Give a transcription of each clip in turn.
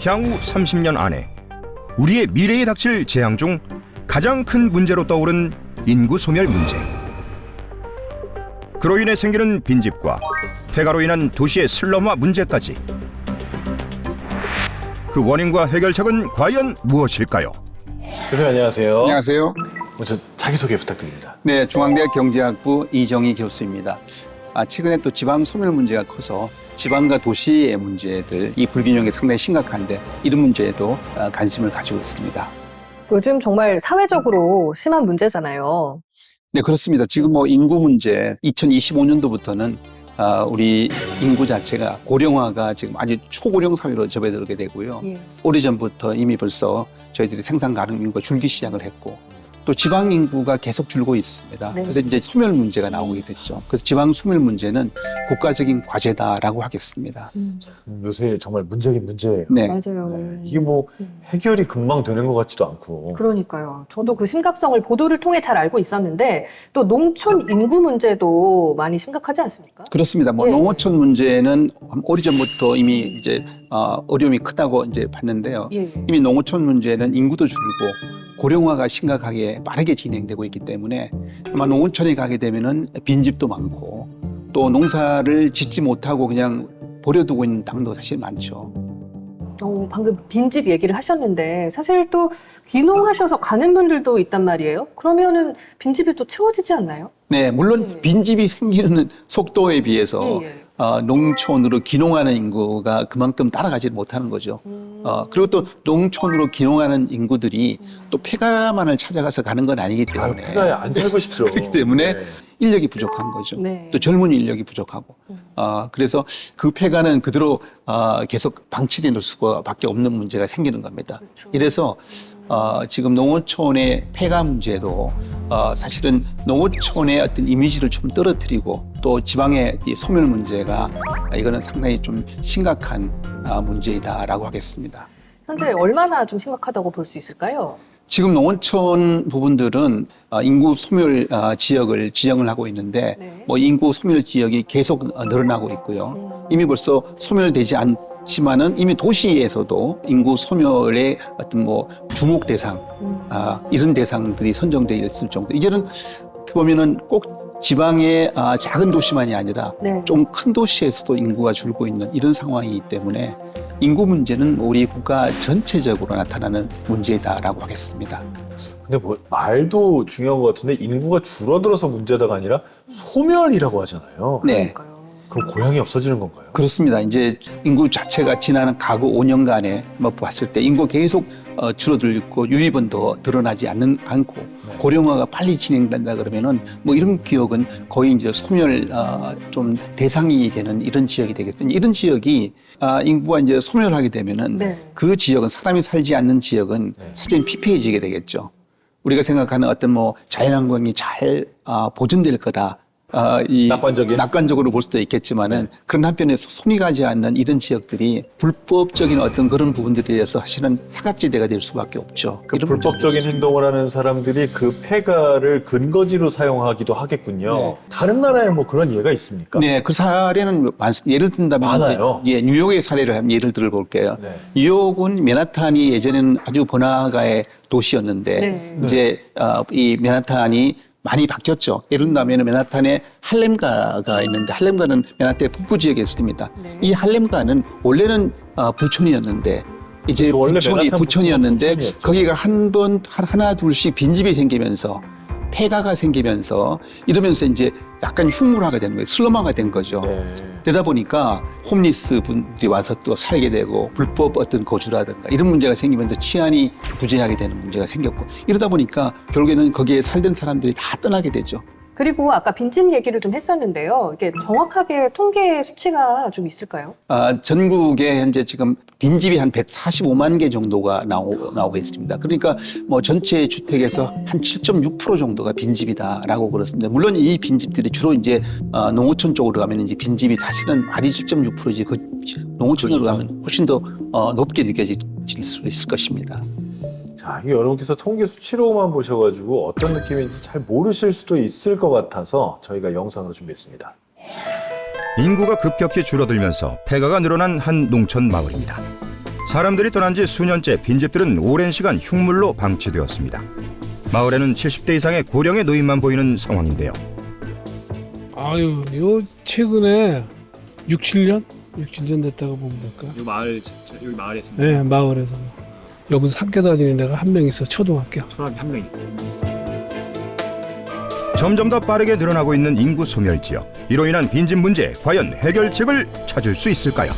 향후 30년 안에 우리의 미래에 닥칠 재앙 중 가장 큰 문제로 떠오른 인구 소멸 문제. 그로 인해 생기는 빈집과 폐가로 인한 도시의 슬럼화 문제까지. 그 원인과 해결책은 과연 무엇일까요? 교수님 안녕하세요. 안녕하세요. 먼저 자기소개 부탁드립니다. 네, 중앙대학 경제학부 이정희 교수입니다. 최근에 또 지방 소멸 문제가 커서 지방과 도시의 문제들, 이 불균형이 상당히 심각한데 이런 문제에도 관심을 가지고 있습니다. 요즘 정말 사회적으로 심한 문제잖아요. 네, 그렇습니다. 지금 인구 문제, 2025년도부터는 우리 인구 자체가 고령화가 지금 아주 초고령 사회로 접어들게 되고요. 예. 오래전부터 이미 벌써 저희들이 생산 가능 인구가 줄기 시작을 했고 또 지방 인구가 계속 줄고 있습니다. 네. 그래서 이제 소멸 문제가 나오게 됐죠. 그래서 지방 소멸 문제는 국가적인 과제다라고 하겠습니다. 요새 정말 문제긴 문제예요. 네. 맞아요. 네, 이게 뭐 해결이 금방 되는 것 같지도 않고. 그러니까요. 저도 그 심각성을 보도를 통해 잘 알고 있었는데 또 농촌 인구 문제도 많이 심각하지 않습니까? 그렇습니다. 예. 농어촌 문제는 오래전부터 이미 이제 어려움이 크다고 이제 봤는데요. 예. 이미 농어촌 문제는 인구도 줄고 고령화가 심각하게 빠르게 진행되고 있기 때문에 아마 농어촌에 가게 되면은 빈집도 많고 또 농사를 짓지 못하고 그냥 버려두고 있는 땅도 사실 많죠. 방금 빈집 얘기를 하셨는데 사실 또 귀농하셔서 가는 분들도 있단 말이에요. 그러면은 빈집이 또 채워지지 않나요? 네, 물론 예. 빈집이 생기는 속도에 비해서 예. 농촌으로 귀농하는 인구가 그만큼 따라가지 못하는 거죠. 그리고 또 농촌으로 귀농하는 인구들이 또 폐가만을 찾아가서 가는 건 아니기 때문에 폐가에 안 살고 싶죠. 그렇기 때문에 네. 인력이 부족한 거죠. 네. 또 젊은 인력이 부족하고. 그래서 그 폐가는 그대로 계속 방치될 수밖에 없는 문제가 생기는 겁니다. 그렇죠. 이래서 지금 농어촌의 폐가 문제도 사실은 농어촌의 어떤 이미지를 좀 떨어뜨리고 또 지방의 이 소멸 문제가 이거는 상당히 좀 심각한 문제이다라고 하겠습니다. 현재 얼마나 좀 심각하다고 볼 수 있을까요? 지금 농어촌 부분들은 인구 소멸 지역을 지정을 하고 있는데 네. 인구 소멸 지역이 계속 늘어나고 있고요. 이미 벌써 소멸되지 않지만은 이미 도시에서도 인구 소멸의 어떤 주목 대상 이런 대상들이 선정되어 있을 정도. 이제는 어떻게 보면은 꼭 지방의 작은 도시만이 아니라 네. 좀 큰 도시에서도 인구가 줄고 있는 이런 상황이기 때문에 인구 문제는 우리 국가 전체적으로 나타나는 문제다라고 하겠습니다. 근데 말도 중요한 것 같은데 인구가 줄어들어서 문제다가 아니라 소멸이라고 하잖아요. 네. 그러니까요. 그럼 고향이 없어지는 건가요? 그렇습니다. 이제 인구 자체가 지난 가구 5년간에 봤을 때 인구가 계속 줄어들고 유입은 더 드러나지 않고 고령화가 빨리 진행된다 그러면은 이런 지역은 거의 이제 소멸 좀 대상이 되는 이런 지역이 되겠거든요. 이런 지역이 인구가 이제 소멸하게 되면은 네. 그 지역은 사람이 살지 않는 지역은 사실 피폐해지게 되겠죠. 우리가 생각하는 어떤 자연환경이 잘 보존될 거다. 낙관적으로 볼 수도 있겠지만은 그런 한편에서 손이 가지 않는 이런 지역들이 불법적인 어떤 그런 부분들에 의해서 사실은 사각지대가 될 수밖에 없죠. 그 불법적인 행동을 하는 사람들이 그 폐가를 근거지로 사용하기도 하겠군요. 네. 다른 나라에 그런 예가 있습니까? 네, 그 사례는 많습니다. 예를 든다면 많아요? 예, 뉴욕의 사례를 한번 예를 들어볼게요. 네. 뉴욕은 맨하탄이 예전에는 아주 번화가의 도시였는데 네. 이제 이 맨하탄이 많이 바뀌었죠. 예를 들면 맨하탄에 할렘가가 있는데 할렘가는 맨하탄의 북부 지역에 있습니다. 네. 이 할렘가는 원래는 부촌이었는데 이제 그렇죠. 원래 맨하탄 부촌이었는데 부촌이었죠. 거기가 하나 둘씩 빈집이 생기면서 폐가가 생기면서 이러면서 이제 약간 흉물화가 된 거예요. 슬럼화가 된 거죠. 네. 되다 보니까 홈리스 분들이 와서 또 살게 되고 불법 어떤 거주라든가 이런 문제가 생기면서 치안이 부재하게 되는 문제가 생겼고 이러다 보니까 결국에는 거기에 살던 사람들이 다 떠나게 되죠. 그리고 아까 빈집 얘기를 좀 했었는데요. 이게 정확하게 통계 수치가 좀 있을까요? 전국에 현재 지금 빈집이 한 145만 개 정도가 나오고 있습니다. 그러니까 전체 주택에서 한 7.6% 정도가 빈집이다라고 그렇습니다. 물론 이 빈집들이 주로 이제 농어촌 쪽으로 가면 이제 빈집이 사실은 말이 7.6%지 그 농어촌으로 가면 훨씬 더 높게 느껴질 수 있을 것입니다. 자, 이게 여러분께서 통계 수치로만 보셔가지고 어떤 느낌인지 잘 모르실 수도 있을 것 같아서 저희가 영상으로 준비했습니다. 인구가 급격히 줄어들면서 폐가가 늘어난 한 농촌 마을입니다. 사람들이 떠난 지 수년째 빈집들은 오랜 시간 흉물로 방치되었습니다. 마을에는 70대 이상의 고령의 노인만 보이는 상황인데요. 아유, 요 최근에 6, 7년 됐다고 보면 될까? 이 마을 여기 마을에 있습니다. 네, 마을에서. 여기서 학교 다니는 애가 한 명 있어, 초등학교. 초등학교 한 명 있어요. 점점 더 빠르게 늘어나고 있는 인구 소멸 지역. 이로 인한 빈집 문제 과연 해결책을 찾을 수 있을까요?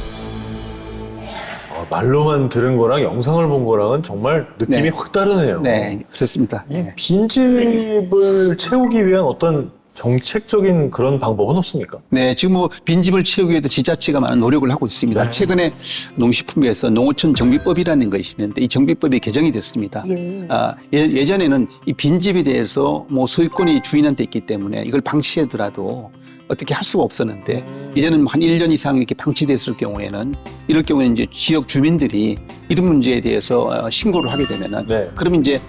말로만 들은 거랑 영상을 본 거랑은 정말 느낌이 네. 확 다르네요. 네, 그렇습니다. 이 빈집을 채우기 위한 어떤 정책적인 그런 방법은 없습니까? 네, 지금 뭐 빈집을 채우기 위해서 지자체가 많은 노력을 하고 있습니다. 네. 최근에 농식품부에서 농어촌 정비법이라는 것이 있는데 이 정비법이 개정이 됐습니다. 예. 예전에는 이 빈집에 대해서 뭐 소유권이 주인한테 있기 때문에 이걸 방치하더라도 어떻게 할 수가 없었는데 이제는 한 1년 이상 이렇게 방치됐을 경우에는 이럴 경우에는 이제 지역 주민들이 이런 문제에 대해서 신고를 하게 되면은 네. 그러면 이제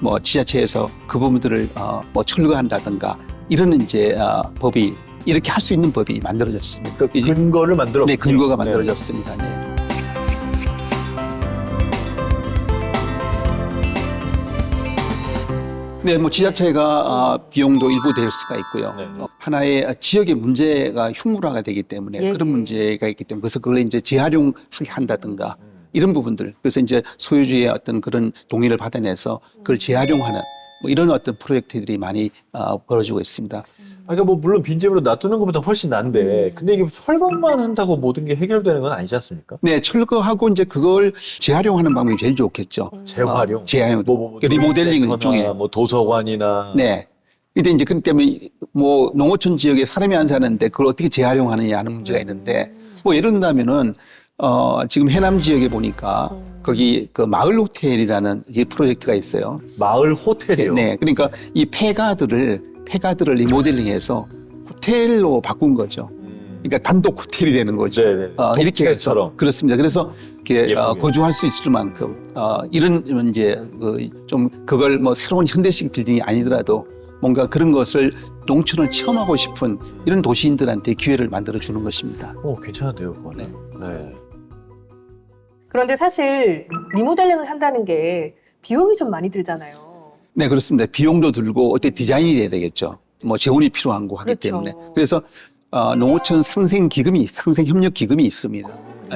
뭐 지자체에서 그 부분들을 뭐 철거한다든가 이런 이제 법이 이렇게 할 수 있는 법이 만들어졌습니다. 그 근거를 만들어. 네, 근거가 만들어졌습니다. 네. 네, 뭐 지자체가 비용도 일부 될 수가 있고요. 네. 하나의 지역의 문제가 흉물화가 되기 때문에 예, 그런 예. 문제가 있기 때문에 그래서 그걸 이제 재활용하게 한다든가 이런 부분들. 그래서 이제 소유주의 어떤 그런 동의를 받아내서 그걸 재활용하는 뭐 이런 어떤 프로젝트들이 많이 벌어지고 있습니다. 그러니까 뭐 물론 빈집으로 놔두는 것보다 훨씬 난데, 근데 이게 철거만 한다고 모든 게 해결되는 건 아니지 않습니까? 네, 철거하고 이제 그걸 재활용하는 방법이 제일 좋겠죠. 재활용, 재활용. 뭐 리모델링 놀이터나 일종의. 뭐 도서관이나. 네. 근데 이제 그렇기 때문에 뭐 농어촌 지역에 사람이 안 사는데 그걸 어떻게 재활용하느냐 하는 문제가 있는데 뭐 예를 들면 지금 해남 지역에 보니까 거기 그 마을 호텔이라는 이 프로젝트가 있어요. 마을 호텔이요. 네. 그러니까 이 폐가들을 리모델링해서 호텔로 바꾼 거죠. 그러니까 단독 호텔이 되는 거죠. 네네. 이렇게 해서 독채처럼. 그렇습니다. 그래서 이렇게 예쁘게. 거주할 수 있을 만큼 이런 이제 좀 그걸 뭐 새로운 현대식 빌딩이 아니더라도 뭔가 그런 것을 농촌을 체험하고 싶은 이런 도시인들한테 기회를 만들어 주는 것입니다. 괜찮은데요, 그거는. 네. 그런데 사실 리모델링을 한다는 게 비용이 좀 많이 들잖아요. 네, 그렇습니다. 비용도 들고 어때 디자인이 돼야 되겠죠. 뭐 재원이 필요한 거 하기 그렇죠. 때문에. 그래서 농어촌 상생협력 기금이 있습니다.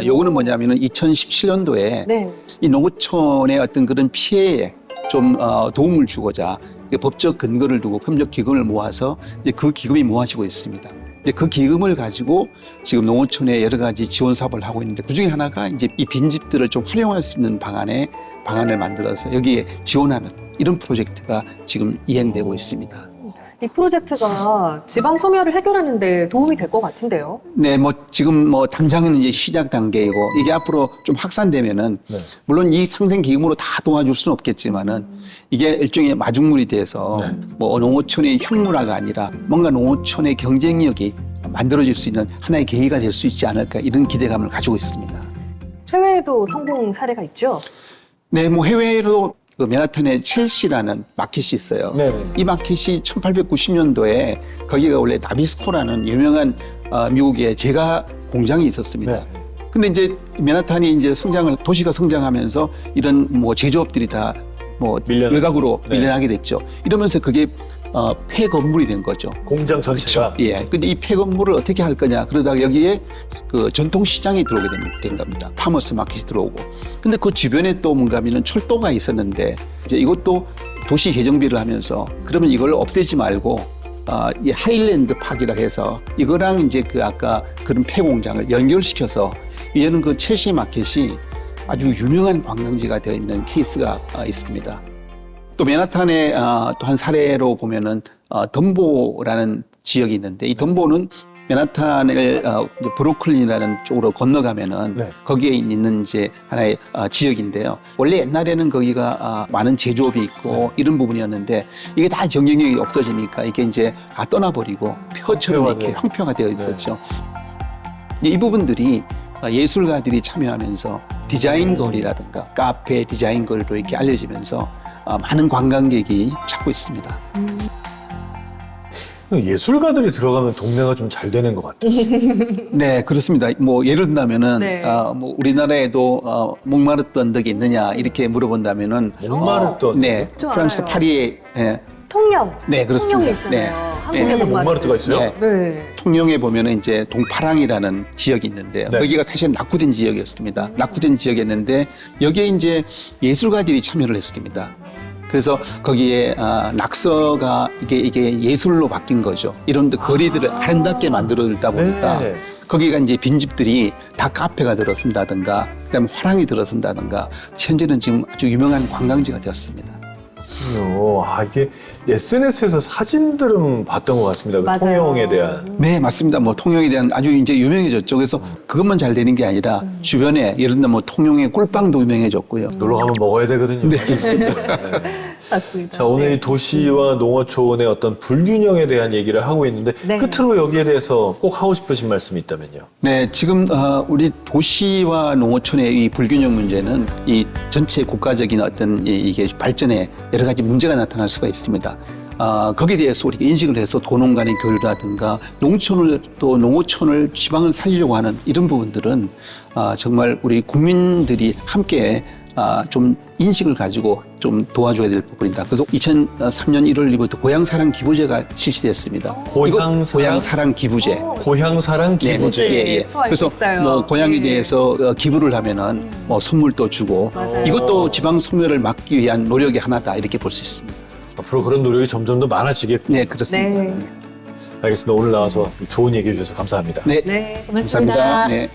요거는 뭐냐면은 2017년도에 네. 이 농어촌의 어떤 그런 피해에 좀 도움을 주고자 법적 근거를 두고 협력 기금을 모아서 이제 그 기금이 모아지고 있습니다. 이제 그 기금을 가지고 지금 농어촌에 여러 가지 지원 사업을 하고 있는데 그 중에 하나가 이제 이 빈집들을 좀 활용할 수 있는 방안을 만들어서 여기에 지원하는 이런 프로젝트가 지금 이행되고 있습니다. 이 프로젝트가 지방 소멸을 해결하는 데 도움이 될 것 같은데요. 네, 뭐 지금 뭐 당장은 이제 시작 단계이고 이게 앞으로 좀 확산되면은 네. 물론 이 상생 기금으로 다 도와줄 수는 없겠지만은 이게 일종의 마중물이 돼서 네. 뭐 농어촌의 흉물화가 아니라 뭔가 농어촌의 경쟁력이 만들어질 수 있는 하나의 계기가 될 수 있지 않을까 이런 기대감을 가지고 있습니다. 해외에도 성공 사례가 있죠. 네, 뭐 해외로 그 맨하탄에 첼시라는 마켓이 있어요. 네. 이 마켓이 1890년도에 거기가 원래 나비스코라는 유명한 미국의 제과 공장이 있었습니다. 네. 근데 이제 맨하탄이 이제 도시가 성장하면서 이런 뭐 제조업들이 다 뭐 밀려났죠. 외곽으로 네. 밀려나게 됐죠. 이러면서 그게 폐건물이 된 거죠. 공장 전체가. 예. 근데 이 폐건물을 어떻게 할 거냐. 그러다가 여기에 그 전통 시장이 들어오게 된 겁니다. 파머스 마켓이 들어오고. 근데 그 주변에 또 뭔가 하면은 철도가 있었는데 이제 이것도 도시 재정비를 하면서 그러면 이걸 없애지 말고 이 하일랜드 파크라 해서 이거랑 이제 그 아까 그런 폐공장을 연결시켜서 이제는 그 첼시 마켓이 아주 유명한 관광지가 되어 있는 케이스가 있습니다. 또 맨하탄의 또 한 사례로 보면은 덤보라는 지역이 있는데 이 덤보는 맨하탄을 브루클린이라는 쪽으로 건너가면은 네. 거기에 있는 이제 하나의 지역인데요. 원래 옛날에는 거기가 많은 제조업이 있고 이런 부분이었는데 이게 다 경쟁력이 없어지니까 이게 이제 떠나버리고 폐허처럼 이렇게 형평화 되어 있었죠. 이 부분들이 예술가들이 참여하면서 디자인 거리라든가 카페 디자인 거리로 이렇게 알려지면서 많은 관광객이 찾고 있습니다. 예술가들이 들어가면 동네가 좀 잘 되는 것 같아요. 네, 그렇습니다. 뭐 예를 든다면은 네. 뭐 우리나라에도 목마르던 덕이 있느냐 이렇게 물어본다면은 목마르던 네, 좀 프랑스 알아요. 파리에 통영. 네, 그렇습니다. 통영에 있잖아요. 네. 한국의 통영에 목마르트가 있어요? 네. 네. 통영에 보면은 이제 동파랑이라는 지역이 있는데요. 네. 여기가 사실 낙후된 지역이었습니다. 낙후된 지역이었는데 여기에 이제 예술가들이 참여를 했습니다. 그래서 거기에 낙서가 이게 예술로 바뀐 거죠. 이런데 거리들을 아름답게 만들어들다 보니까 네. 거기가 이제 빈집들이 다 카페가 들어선다든가 그다음에 화랑이 들어선다든가 현재는 지금 아주 유명한 관광지가 되었습니다. 이게 SNS에서 사진들은 봤던 것 같습니다. 그 맞아요. 통영에 대한. 네, 맞습니다. 뭐 통영에 대한 아주 이제 유명해졌죠. 그래서 그것만 잘 되는 게 아니라 주변에 예를 들면 뭐 통영의 꿀빵도 유명해졌고요. 놀러 가면 먹어야 되거든요. 네. 맞습니다. 자, 오늘 네. 이 도시와 농어촌의 어떤 불균형에 대한 얘기를 하고 있는데 네. 끝으로 여기에 대해서 꼭 하고 싶으신 말씀이 있다면요. 네, 지금 우리 도시와 농어촌의 이 불균형 문제는 이 전체 국가적인 어떤 이게 발전에 여러 가지 문제가 나타날 수가 있습니다. 거기에 대해서 우리가 인식을 해서 도농 간의 교류라든가 농어촌을 지방을 살리려고 하는 이런 부분들은 정말 우리 국민들이 함께 좀 인식을 가지고 좀 도와줘야 될 부분이다. 그래서 2003년 1월 1일부터 고향사랑 기부제가 실시됐습니다. 고향사랑 기부제. 고향사랑 네, 기부제. 예, 예. 소 알고 그래서 있어요. 뭐 고향에 네. 대해서 기부를 하면은 뭐 선물도 주고 맞아요. 이것도 지방 소멸을 막기 위한 노력의 하나다 이렇게 볼 수 있습니다. 앞으로 그런 노력이 점점 더 많아지겠군요. 네, 그렇습니다. 네. 알겠습니다. 오늘 나와서 좋은 얘기 해주셔서 감사합니다. 네, 네, 고맙습니다. 감사합니다. 네.